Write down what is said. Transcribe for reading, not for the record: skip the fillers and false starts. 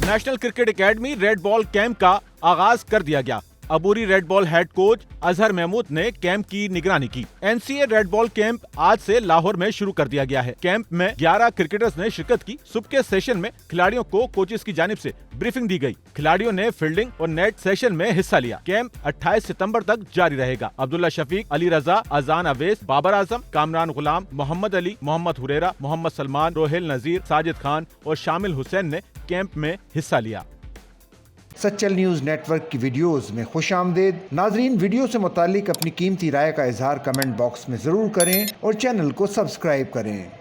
National cricket academy red ball camp का आगाज कर दिया गया। अबूरी red ball head coach Azhar Mahmood ने कैंप की निगरानी की। एनसीए रेड बॉल कैंप आज से लाहौर में शुरू कर दिया गया है। कैंप में 11 क्रिकेटर्स ने शिरकत की। सुबह के सेशन में खिलाड़ियों को कोचेस की जानिब से ब्रीफिंग दी गई। खिलाड़ियों ने फील्डिंग और नेट सेशन में हिस्सा लिया। कैंप 28 सितंबर तक जारी रहेगा। अब्दुल्ला शफीक, अली रजा, अजान अवेस, बाबर आजम, कामरान गुलाम, मोहम्मद अली, मोहम्मद हुरेरा, मोहम्मद सलमान, रोहेल नजीर, साजिद खान और शामिल हुसैन ने कैंप में हिस्सा लिया। सच्चल न्यूज़ नेटवर्क की वीडियोस में खुशामदीद। नाजरीन, वीडियो से मुतालिक अपनी कीमती राय का इजहार कमेंट बॉक्स में ज़रूर करें और चैनल को सब्सक्राइब करें।